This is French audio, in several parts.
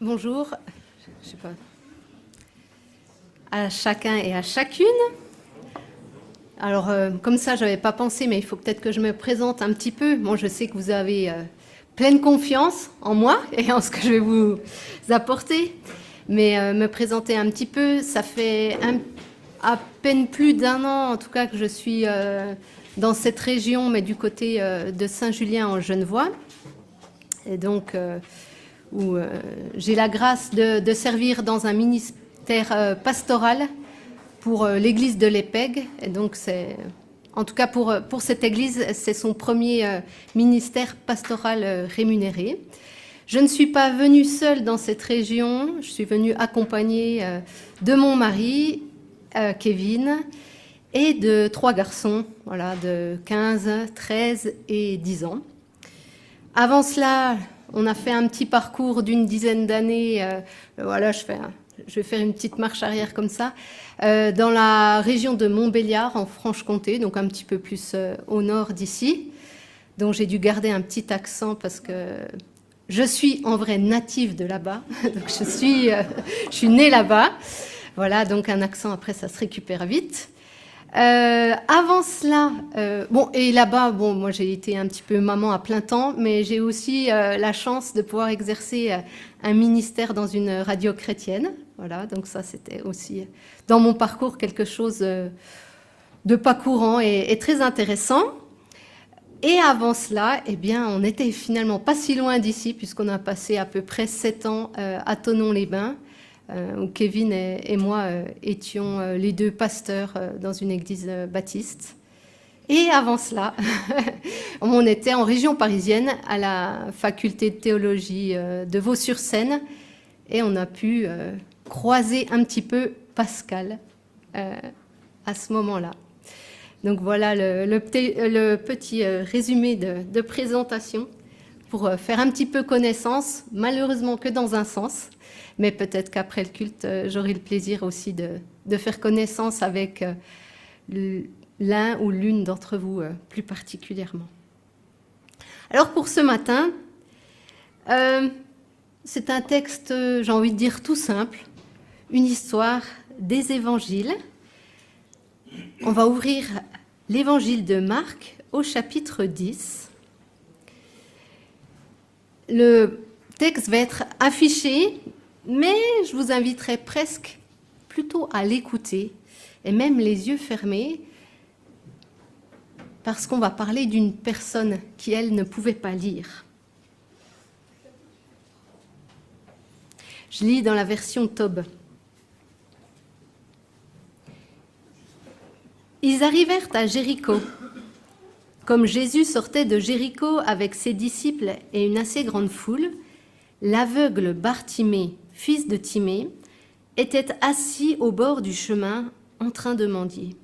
Bonjour, je sais pas, à chacun et à chacune. Alors, comme ça, je n'avais pas pensé, mais il faut peut-être que je me présente un petit peu. Moi, je sais que vous avez pleine confiance en moi et en ce que je vais vous apporter. Mais me présenter un petit peu, ça fait à peine plus d'un an, en tout cas, que je suis dans cette région, mais du côté de Saint-Julien en Genevois. Et donc, où j'ai la grâce de servir dans un ministère pastoral pour l'église de l'Épègue. Et donc, en tout cas pour cette église, c'est son premier ministère pastoral rémunéré. Je ne suis pas venue seule dans cette région, je suis venue accompagnée de mon mari, Kevin, et de 3 garçons, voilà, de 15, 13 et 10 ans. Avant cela, on a fait un petit parcours d'une dizaine d'années. Voilà, je vais faire une petite marche arrière comme ça. Dans la région de Montbéliard, en Franche-Comté, donc un petit peu plus au nord d'ici. Donc j'ai dû garder un petit accent parce que je suis en vrai native de là-bas. Donc je suis née là-bas. Voilà, donc un accent après ça se récupère vite. Avant cela, et là-bas, moi j'ai été un petit peu maman à plein temps, mais j'ai aussi la chance de pouvoir exercer un ministère dans une radio chrétienne. Voilà, donc ça c'était aussi dans mon parcours quelque chose de pas courant et très intéressant. Et avant cela, eh bien, on n'était finalement pas si loin d'ici, puisqu'on a passé à peu près 7 ans à Thonon-les-Bains, où Kevin et moi étions les 2 pasteurs dans une église baptiste. Et avant cela, on était en région parisienne à la faculté de théologie de Vaux-sur-Seine, et on a pu croiser un petit peu Pascal à ce moment-là. Donc voilà le petit résumé de présentation pour faire un petit peu connaissance, malheureusement que dans un sens, mais peut-être qu'après le culte, j'aurai le plaisir aussi de faire connaissance avec l'un ou l'une d'entre vous plus particulièrement. Alors pour ce matin, c'est un texte, j'ai envie de dire, tout simple, une histoire des évangiles. On va ouvrir l'évangile de Marc au chapitre 10. Le texte va être affiché, mais je vous inviterai presque plutôt à l'écouter, et même les yeux fermés, parce qu'on va parler d'une personne qui, elle, ne pouvait pas lire. Je lis dans la version Tob. Ils arrivèrent à Jéricho. Comme Jésus sortait de Jéricho avec ses disciples et une assez grande foule, l'aveugle Bartimée, fils de Timée, était assis au bord du chemin en train de mendier.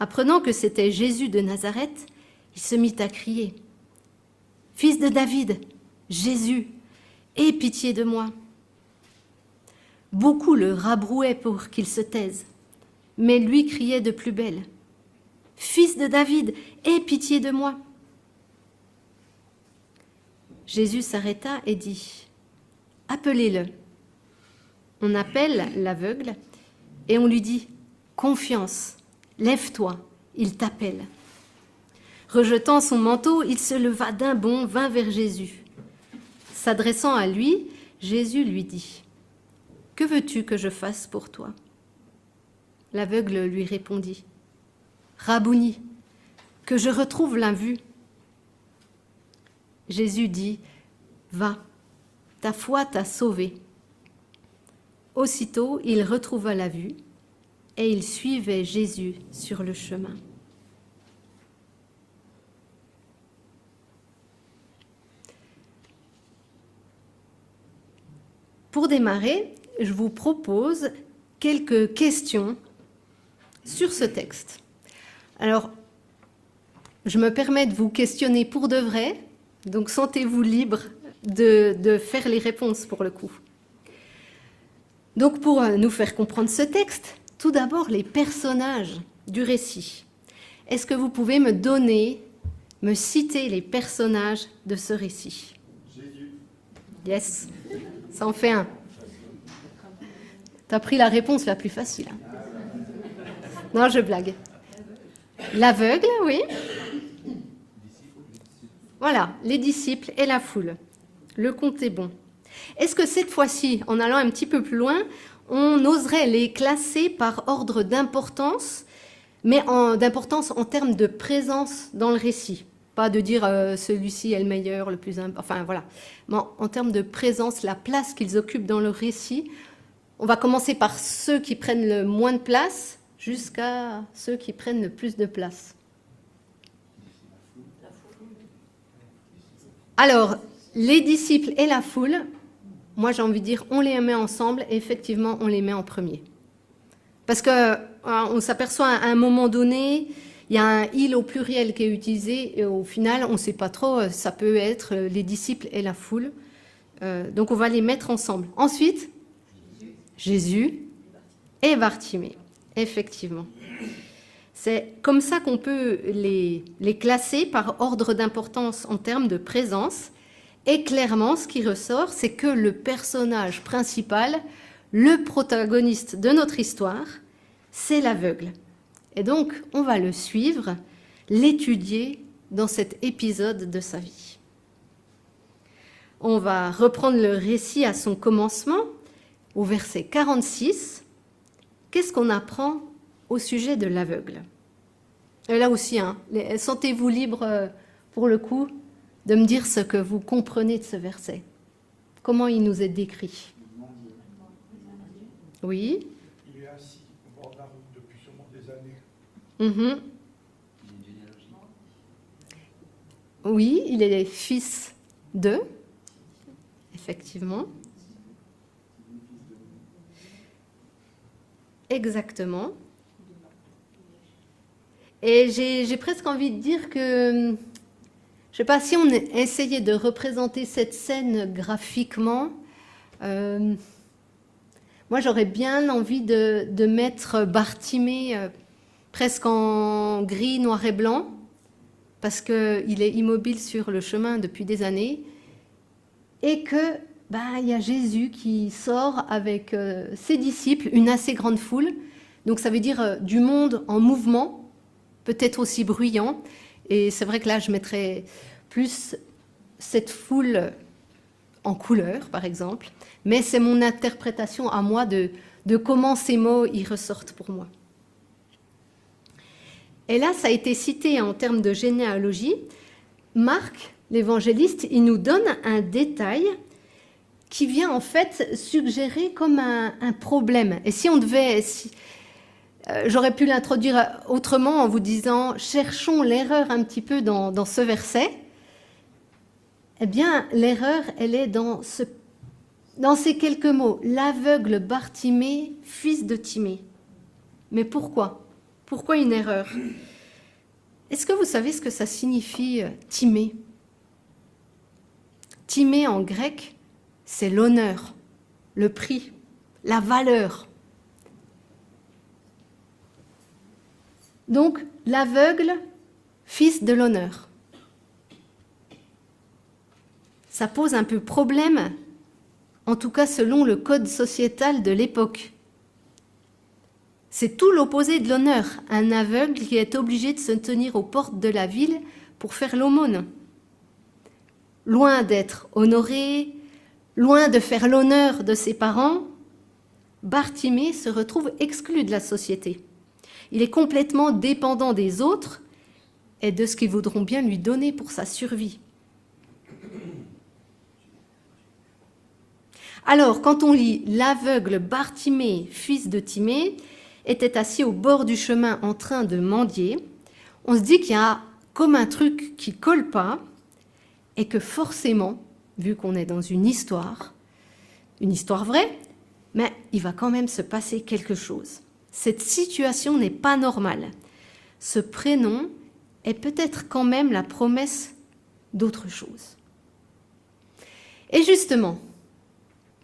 Apprenant que c'était Jésus de Nazareth, il se mit à crier « Fils de David, Jésus, aie pitié de moi !» Beaucoup le rabrouaient pour qu'il se taise. Mais lui criait de plus belle « Fils de David, aie pitié de moi !» Jésus s'arrêta et dit « Appelez-le !» On appelle l'aveugle et on lui dit « Confiance, lève-toi, il t'appelle !» Rejetant son manteau, il se leva d'un bond, vint vers Jésus. S'adressant à lui, Jésus lui dit « Que veux-tu que je fasse pour toi ?» L'aveugle lui répondit « Rabouni, que je retrouve la vue. » Jésus dit « Va, ta foi t'a sauvé. » Aussitôt, il retrouva la vue et il suivait Jésus sur le chemin. Pour démarrer, je vous propose quelques questions sur ce texte. Alors, je me permets de vous questionner pour de vrai, donc sentez-vous libre de faire les réponses pour le coup. Donc pour nous faire comprendre ce texte, tout d'abord les personnages du récit. Est-ce que vous pouvez me citer les personnages de ce récit ? Jésus. Yes, Ça en fait un. T'as pris la réponse la plus facile. Hein. Non, je blague. L'aveugle, oui. Voilà, les disciples et la foule. Le compte est bon. Est-ce que cette fois-ci, en allant un petit peu plus loin, on oserait les classer par ordre d'importance, mais d'importance en termes de présence dans le récit? Pas de dire celui-ci est le meilleur, le plus important, enfin voilà. Mais en termes de présence, la place qu'ils occupent dans le récit, on va commencer par ceux qui prennent le moins de place jusqu'à ceux qui prennent le plus de place. Alors, les disciples et la foule, moi j'ai envie de dire, on les met ensemble et effectivement on les met en premier. Parce qu'on s'aperçoit à un moment donné, il y a un « il » au pluriel qui est utilisé et au final on ne sait pas trop, ça peut être les disciples et la foule. Donc on va les mettre ensemble. Ensuite, Jésus et Bartimée, effectivement. C'est comme ça qu'on peut les classer par ordre d'importance en termes de présence. Et clairement, ce qui ressort, c'est que le personnage principal, le protagoniste de notre histoire, c'est l'aveugle. Et donc, on va le suivre, l'étudier dans cet épisode de sa vie. On va reprendre le récit à son commencement, au verset 46. Qu'est-ce qu'on apprend au sujet de l'aveugle? Et là aussi, hein, sentez-vous libre, pour le coup, de me dire ce que vous comprenez de ce verset. Comment il nous est décrit? Oui. Il est assis au bord de la route depuis sûrement des années. Mm-hmm. Oui, il est fils de, effectivement. Exactement. Et j'ai presque envie de dire que, je ne sais pas, si on essayait de représenter cette scène graphiquement, moi j'aurais bien envie de mettre Bartimée presque en gris, noir et blanc, parce qu'il est immobile sur le chemin depuis des années, et que il y a Jésus qui sort avec ses disciples, une assez grande foule, donc ça veut dire du monde en mouvement, peut-être aussi bruyant, et c'est vrai que là je mettrais plus cette foule en couleur par exemple, mais c'est mon interprétation à moi de comment ces mots y ressortent pour moi. Et là ça a été cité en termes de généalogie. Marc, l'évangéliste, il nous donne un détail qui vient en fait suggérer comme un problème. Et si on devait... j'aurais pu l'introduire autrement en vous disant « cherchons l'erreur un petit peu dans ce verset ». Eh bien, l'erreur, elle est dans ces quelques mots. « L'aveugle Bartimée, fils de Timée ». Mais pourquoi? Pourquoi une erreur? Est-ce que vous savez ce que ça signifie Timée? Timée en grec, c'est l'honneur, le prix, la valeur. Donc, l'aveugle, fils de l'honneur. Ça pose un peu problème, en tout cas selon le code sociétal de l'époque. C'est tout l'opposé de l'honneur, un aveugle qui est obligé de se tenir aux portes de la ville pour faire l'aumône. Loin d'être honoré, loin de faire l'honneur de ses parents, Bartimée se retrouve exclu de la société. Il est complètement dépendant des autres et de ce qu'ils voudront bien lui donner pour sa survie. Alors, quand on lit « L'aveugle Bartimée, fils de Timée, était assis au bord du chemin en train de mendier », on se dit qu'il y a comme un truc qui ne colle pas et que forcément, vu qu'on est dans une histoire vraie, mais il va quand même se passer quelque chose. Cette situation n'est pas normale. Ce prénom est peut-être quand même la promesse d'autre chose. Et justement,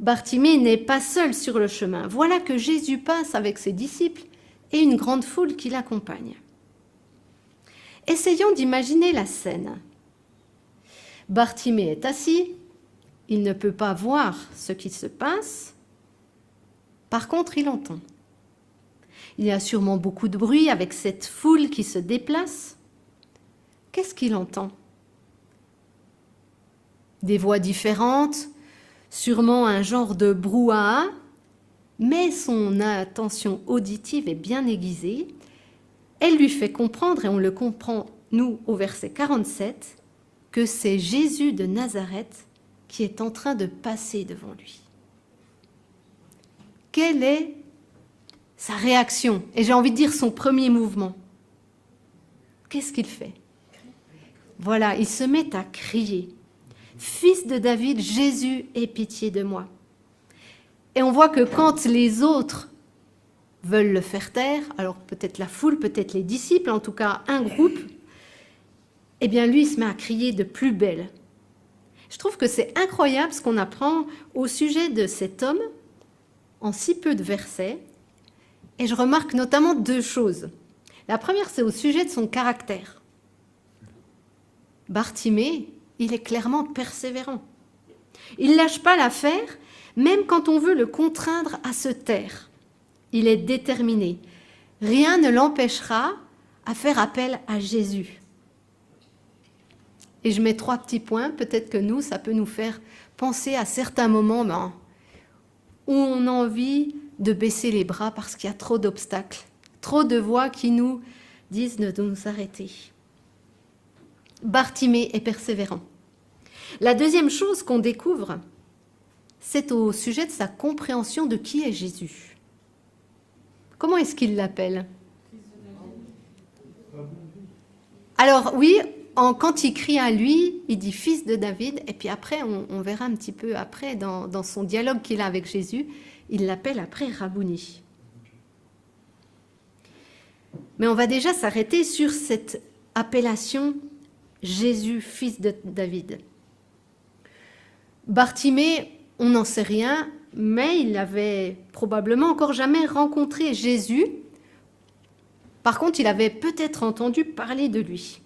Bartimée n'est pas seul sur le chemin. Voilà que Jésus passe avec ses disciples et une grande foule qui l'accompagne. Essayons d'imaginer la scène. Bartimée est assis, il ne peut pas voir ce qui se passe. Par contre, il entend. Il y a sûrement beaucoup de bruit avec cette foule qui se déplace. Qu'est-ce qu'il entend? Des voix différentes, sûrement un genre de brouhaha, mais son attention auditive est bien aiguisée. Elle lui fait comprendre, et on le comprend, nous, au verset 47, que c'est Jésus de Nazareth qui est en train de passer devant lui. Quelle est sa réaction? Et j'ai envie de dire son premier mouvement. Qu'est-ce qu'il fait? Voilà, il se met à crier. Fils de David, Jésus, aie pitié de moi. Et on voit que quand les autres veulent le faire taire, alors peut-être la foule, peut-être les disciples, en tout cas un groupe, eh bien lui il se met à crier de plus belle. Je trouve que c'est incroyable ce qu'on apprend au sujet de cet homme en si peu de versets. Et je remarque notamment deux choses. La première, c'est au sujet de son caractère. Bartimée, il est clairement persévérant. Il ne lâche pas l'affaire, même quand on veut le contraindre à se taire. Il est déterminé. Rien ne l'empêchera à faire appel à Jésus. Et je mets 3 petits points, peut-être que nous, ça peut nous faire penser à certains moments où on a envie de baisser les bras parce qu'il y a trop d'obstacles, trop de voix qui nous disent de nous arrêter. Bartimée est persévérant. La deuxième chose qu'on découvre, c'est au sujet de sa compréhension de qui est Jésus. Comment est-ce qu'il l'appelle? Alors oui, quand il crie à lui, il dit fils de David, et puis après, on verra un petit peu après, dans son dialogue qu'il a avec Jésus, il l'appelle après Rabouni. Mais on va déjà s'arrêter sur cette appellation Jésus, fils de David. Bartimée, on n'en sait rien, mais il n'avait probablement encore jamais rencontré Jésus. Par contre, il avait peut-être entendu parler de lui.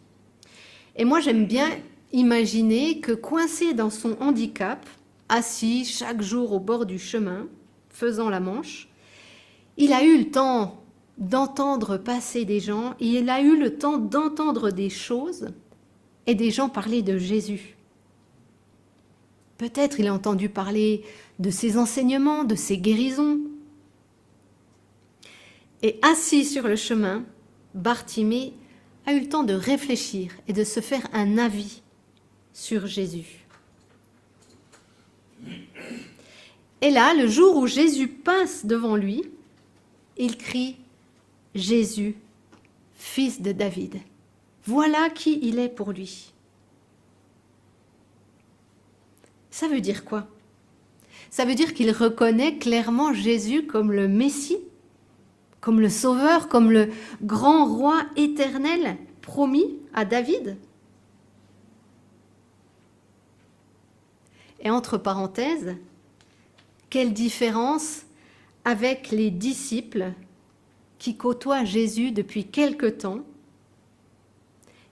Et moi, j'aime bien imaginer que coincé dans son handicap, assis chaque jour au bord du chemin, faisant la manche, il a eu le temps d'entendre passer des gens, il a eu le temps d'entendre des choses et des gens parler de Jésus. Peut-être il a entendu parler de ses enseignements, de ses guérisons. Et assis sur le chemin, Bartimée a eu le temps de réfléchir et de se faire un avis sur Jésus. Et là, le jour où Jésus passe devant lui, il crie « Jésus, fils de David ». Voilà qui il est pour lui. Ça veut dire quoi? Ça veut dire qu'il reconnaît clairement Jésus comme le Messie, comme le Sauveur, comme le grand roi éternel promis à David. Et entre parenthèses, quelle différence avec les disciples qui côtoient Jésus depuis quelque temps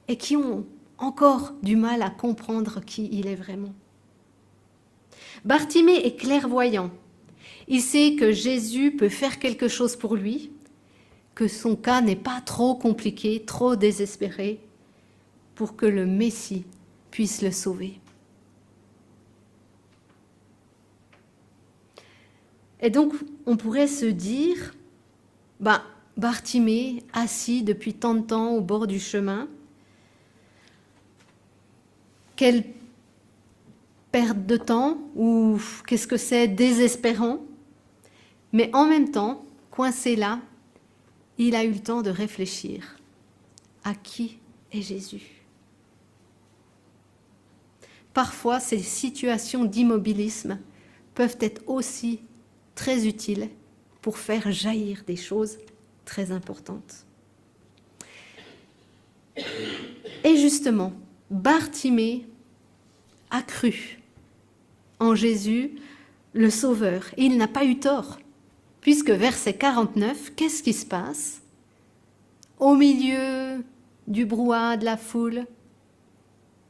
et qui ont encore du mal à comprendre qui il est vraiment. Bartimée est clairvoyant. Il sait que Jésus peut faire quelque chose pour lui, que son cas n'est pas trop compliqué, trop désespéré, pour que le Messie puisse le sauver. Et donc, on pourrait se dire, Bartimée, assis depuis tant de temps au bord du chemin, quelle perte de temps, ou qu'est-ce que c'est, désespérant. Mais en même temps, coincé là, il a eu le temps de réfléchir. À qui est Jésus? Parfois, ces situations d'immobilisme peuvent être aussi très utiles pour faire jaillir des choses très importantes. Et justement, Bartimée a cru en Jésus, le Sauveur. Et il n'a pas eu tort, puisque verset 49, qu'est-ce qui se passe? Au milieu du brouhaha de la foule,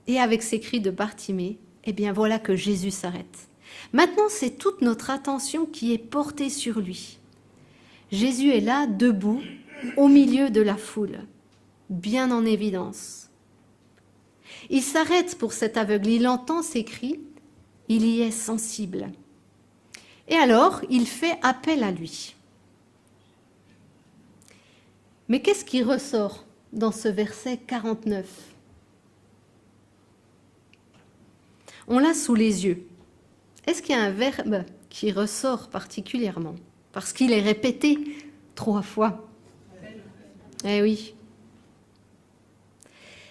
et avec ces cris de Bartimée, Eh bien voilà que Jésus s'arrête. Maintenant, c'est toute notre attention qui est portée sur lui. Jésus est là, debout, au milieu de la foule, bien en évidence. Il s'arrête pour cet aveugle, il entend ces cris, il y est sensible. Et alors, il fait appel à lui. Mais qu'est-ce qui ressort dans ce verset 49 ? On l'a sous les yeux. Est-ce qu'il y a un verbe qui ressort particulièrement ? Parce qu'il est répété 3 fois. Eh oui.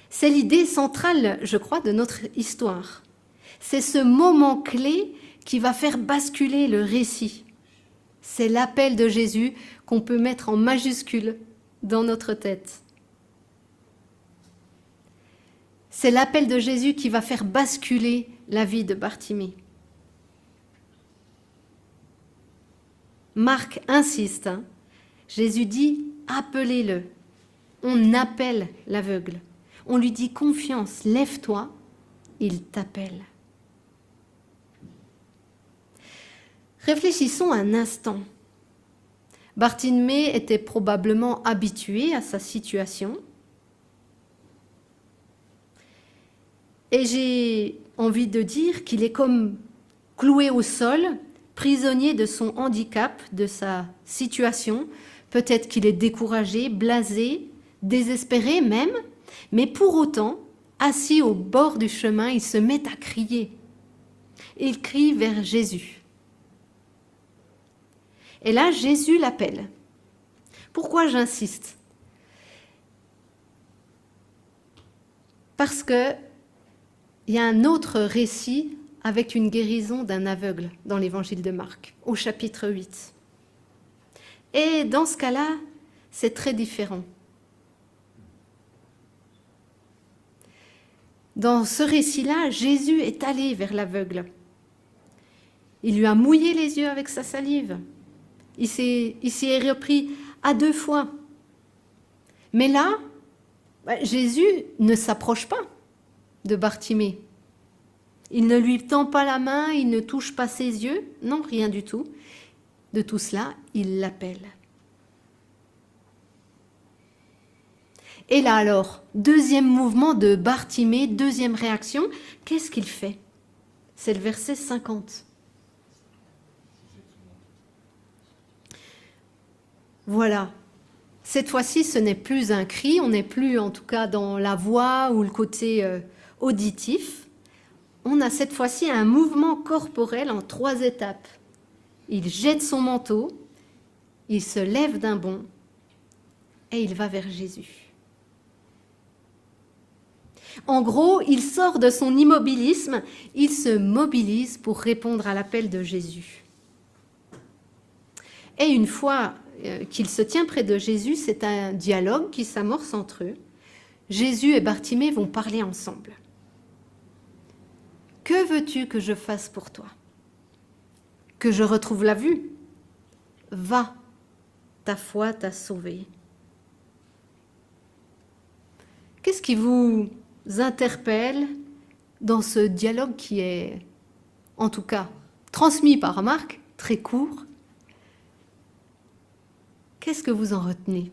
C'est l'idée centrale, je crois, de notre histoire. C'est ce moment clé qui va faire basculer le récit. C'est l'appel de Jésus qu'on peut mettre en majuscule dans notre tête. C'est l'appel de Jésus qui va faire basculer la vie de Bartimée. Marc insiste. Jésus dit « appelez-le ». On appelle l'aveugle. On lui dit « confiance, lève-toi », il t'appelle. Réfléchissons un instant. Bartimée était probablement habitué à sa situation. Et j'ai envie de dire qu'il est comme cloué au sol, prisonnier de son handicap, de sa situation. Peut-être qu'il est découragé, blasé, désespéré même, mais pour autant, assis au bord du chemin, il se met à crier. Il crie vers Jésus. Et là, Jésus l'appelle. Pourquoi j'insiste ? Parce que il y a un autre récit avec une guérison d'un aveugle dans l'évangile de Marc, au chapitre 8. Et dans ce cas-là, c'est très différent. Dans ce récit-là, Jésus est allé vers l'aveugle. Il lui a mouillé les yeux avec sa salive. Il s'y est repris à 2 fois. Mais là, Jésus ne s'approche pas de Bartimée. Il ne lui tend pas la main, il ne touche pas ses yeux, non, rien du tout. De tout cela, il l'appelle. Et là alors, deuxième mouvement de Bartimée, deuxième réaction, qu'est-ce qu'il fait ? C'est le verset 50. Voilà. Cette fois-ci, ce n'est plus un cri, on n'est plus en tout cas dans la voix ou le côté auditif. On a cette fois-ci un mouvement corporel en 3 étapes. Il jette son manteau, il se lève d'un bond et il va vers Jésus. En gros, il sort de son immobilisme, il se mobilise pour répondre à l'appel de Jésus. Et une fois qu'il se tient près de Jésus, c'est un dialogue qui s'amorce entre eux. Jésus et Bartimée vont parler ensemble. « Que veux-tu que je fasse pour toi ? Que je retrouve la vue ? Va, ta foi t'a sauvé. » Qu'est-ce qui vous interpelle dans ce dialogue qui est, en tout cas, transmis par Marc, très court ? Qu'est-ce que vous en retenez ?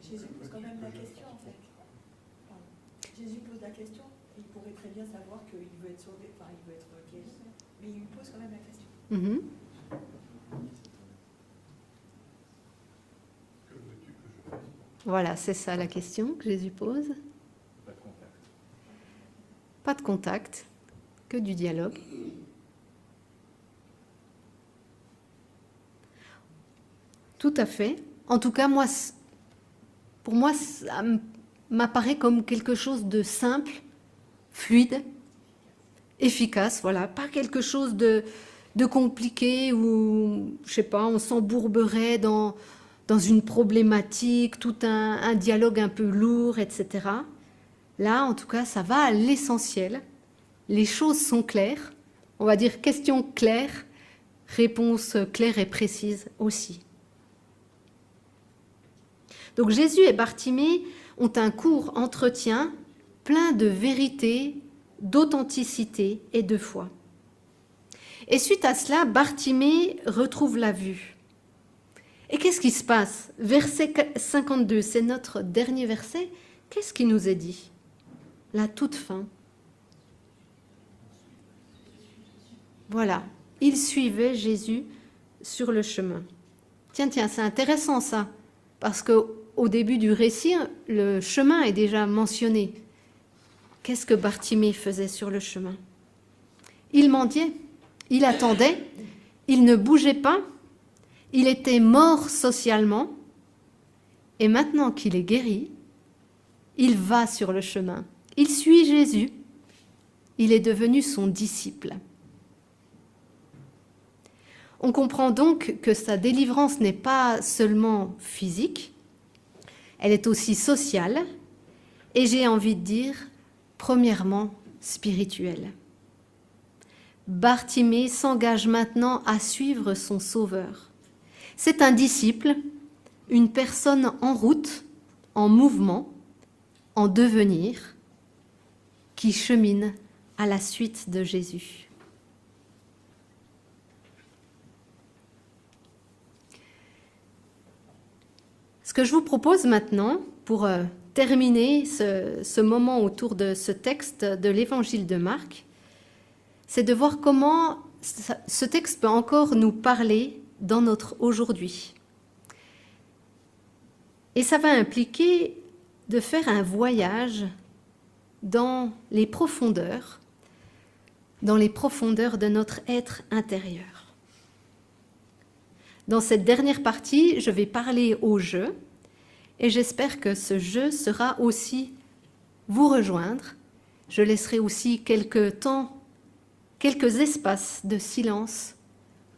Jésus pose quand même la question, en fait. Jésus pose la question, il pourrait très bien savoir qu'il veut être sauvé, enfin, il veut être guéri, mais il lui pose quand même la question. Mm-hmm. Que veux-tu que je fasse ? Voilà, c'est ça la question que Jésus pose. Pas de contact. Pas de contact, que du dialogue. Tout à fait. En tout cas, pour moi, ça m'apparaît comme quelque chose de simple, fluide, efficace, voilà. Pas quelque chose de compliqué où, je sais pas, on s'embourberait dans une problématique, tout un dialogue un peu lourd, etc. Là, en tout cas, ça va à l'essentiel. Les choses sont claires. On va dire question claire, réponse claire et précise aussi. Donc Jésus et Bartimée ont un court entretien plein de vérité, d'authenticité et de foi. Et suite à cela, Bartimée retrouve la vue. Et qu'est-ce qui se passe? Verset 52, c'est notre dernier verset. Qu'est-ce qui nous est dit? La toute fin. Voilà, il suivait Jésus sur le chemin. Tiens, c'est intéressant ça, parce qu'au début du récit, le chemin est déjà mentionné. Qu'est-ce que Bartimée faisait sur le chemin? Il mendiait, il attendait, il ne bougeait pas, il était mort socialement, et maintenant qu'il est guéri, il va sur le chemin. Il suit Jésus, il est devenu son disciple. On comprend donc que sa délivrance n'est pas seulement physique, elle est aussi sociale, et j'ai envie de dire, premièrement, spirituelle. Bartimée s'engage maintenant à suivre son Sauveur. C'est un disciple, une personne en route, en mouvement, en devenir, qui chemine à la suite de Jésus. Ce que je vous propose maintenant, pour terminer ce moment autour de ce texte de l'Évangile de Marc, c'est de voir comment ce texte peut encore nous parler dans notre aujourd'hui. Et ça va impliquer de faire un voyage dans les profondeurs de notre être intérieur. Dans cette dernière partie, je vais parler au jeu et j'espère que ce jeu sera aussi vous rejoindre. Je laisserai aussi quelques temps, quelques espaces de silence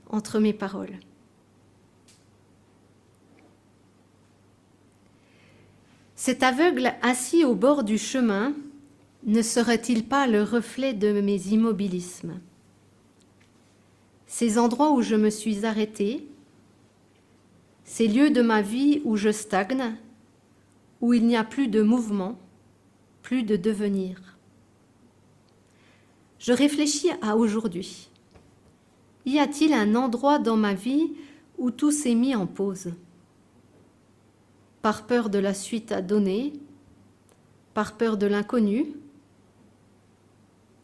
entre mes paroles. Cet aveugle assis au bord du chemin ne serait-il pas le reflet de mes immobilismes? Ces endroits où je me suis arrêtée, ces lieux de ma vie où je stagne, où il n'y a plus de mouvement, plus de devenir. Je réfléchis à aujourd'hui. Y a-t-il un endroit dans ma vie où tout s'est mis en pause? Par peur de la suite à donner, par peur de l'inconnu,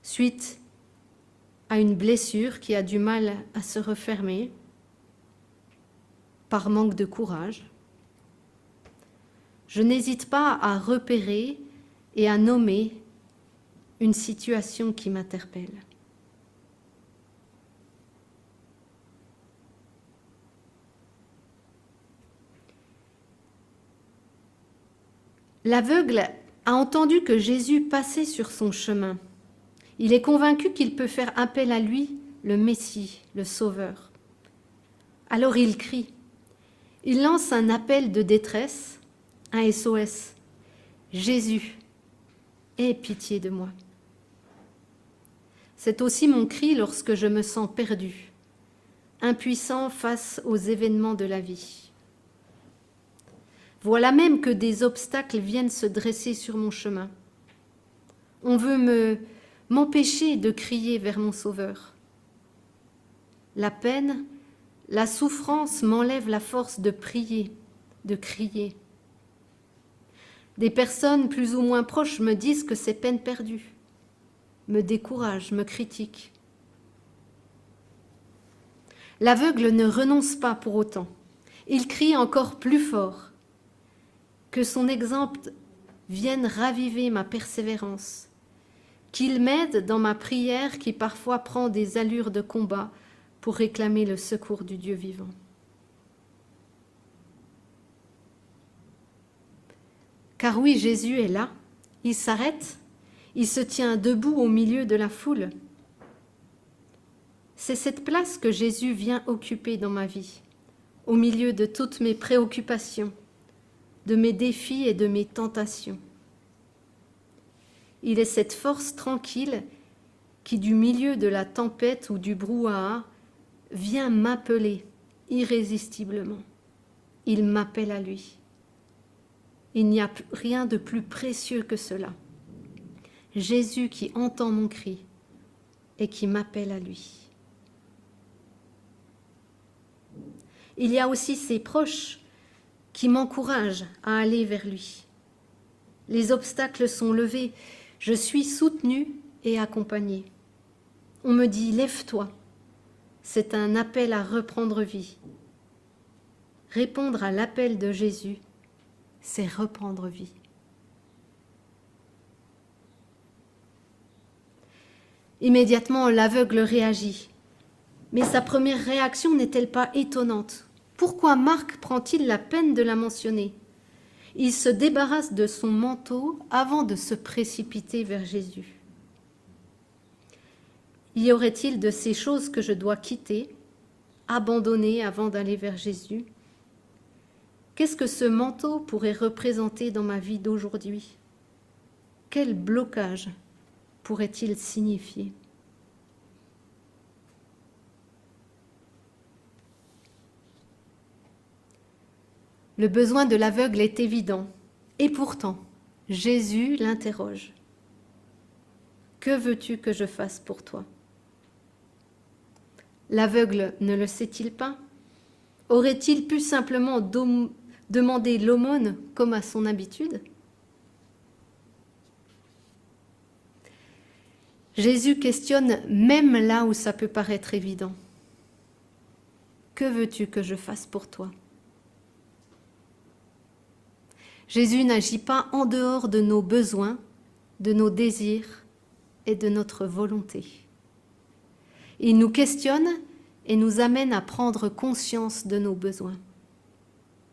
suite à une blessure qui a du mal à se refermer, par manque de courage. Je n'hésite pas à repérer et à nommer une situation qui m'interpelle. L'aveugle a entendu que Jésus passait sur son chemin. Il est convaincu qu'il peut faire appel à lui, le Messie, le Sauveur. Alors il crie. Il lance un appel de détresse, un SOS. Jésus, aie pitié de moi. C'est aussi mon cri lorsque je me sens perdu, impuissant face aux événements de la vie. Voilà même que des obstacles viennent se dresser sur mon chemin. On veut m'empêcher de crier vers mon Sauveur. La peine, la souffrance m'enlèvent la force de prier, de crier. Des personnes plus ou moins proches me disent que c'est peine perdue, me découragent, me critiquent. L'aveugle ne renonce pas pour autant. Il crie encore plus fort. Que son exemple vienne raviver ma persévérance, qu'il m'aide dans ma prière qui parfois prend des allures de combat pour réclamer le secours du Dieu vivant. Car oui, Jésus est là, il s'arrête, il se tient debout au milieu de la foule. C'est cette place que Jésus vient occuper dans ma vie, au milieu de toutes mes préoccupations, de mes défis et de mes tentations. Il est cette force tranquille qui, du milieu de la tempête ou du brouhaha, vient m'appeler irrésistiblement. Il m'appelle à lui. Il n'y a rien de plus précieux que cela. Jésus qui entend mon cri et qui m'appelle à lui. Il y a aussi ses proches qui m'encouragent à aller vers lui. Les obstacles sont levés, je suis soutenue et accompagnée. On me dit « Lève-toi ». C'est un appel à reprendre vie. Répondre à l'appel de Jésus, c'est reprendre vie. Immédiatement, l'aveugle réagit. Mais sa première réaction n'est-elle pas étonnante? Pourquoi Marc prend-il la peine de la mentionner? Il se débarrasse de son manteau avant de se précipiter vers Jésus. Y aurait-il de ces choses que je dois quitter, abandonner avant d'aller vers Jésus? Qu'est-ce que ce manteau pourrait représenter dans ma vie d'aujourd'hui? Quel blocage pourrait-il signifier? Le besoin de l'aveugle est évident, et pourtant, Jésus l'interroge. Que veux-tu que je fasse pour toi? L'aveugle ne le sait-il pas? Aurait-il pu simplement demander l'aumône comme à son habitude? Jésus questionne même là où ça peut paraître évident. Que veux-tu que je fasse pour toi? Jésus n'agit pas en dehors de nos besoins, de nos désirs et de notre volonté. Il nous questionne et nous amène à prendre conscience de nos besoins,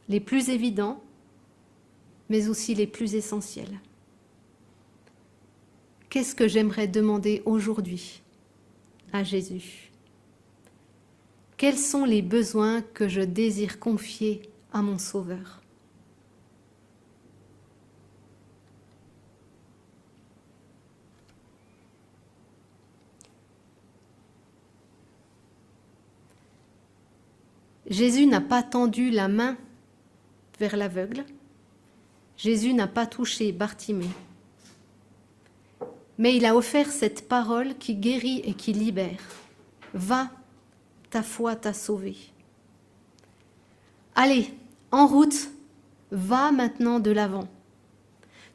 les plus évidents, mais aussi les plus essentiels. Qu'est-ce que j'aimerais demander aujourd'hui à Jésus? Quels sont les besoins que je désire confier à mon Sauveur? Jésus n'a pas tendu la main vers l'aveugle. Jésus n'a pas touché Bartimée. Mais il a offert cette parole qui guérit et qui libère. Va, ta foi t'a sauvé. Allez, en route, va maintenant de l'avant.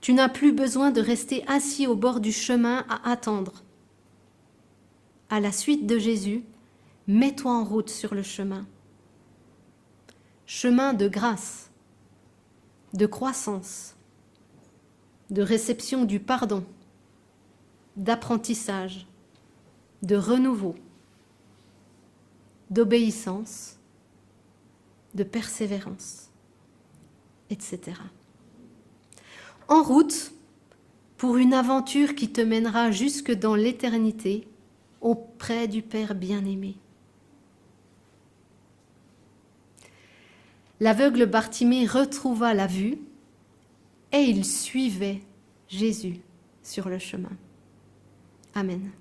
Tu n'as plus besoin de rester assis au bord du chemin à attendre. À la suite de Jésus, mets-toi en route sur le chemin. Chemin de grâce, de croissance, de réception du pardon, d'apprentissage, de renouveau, d'obéissance, de persévérance, etc. En route pour une aventure qui te mènera jusque dans l'éternité auprès du Père bien-aimé. L'aveugle Bartimée retrouva la vue et il suivait Jésus sur le chemin. Amen.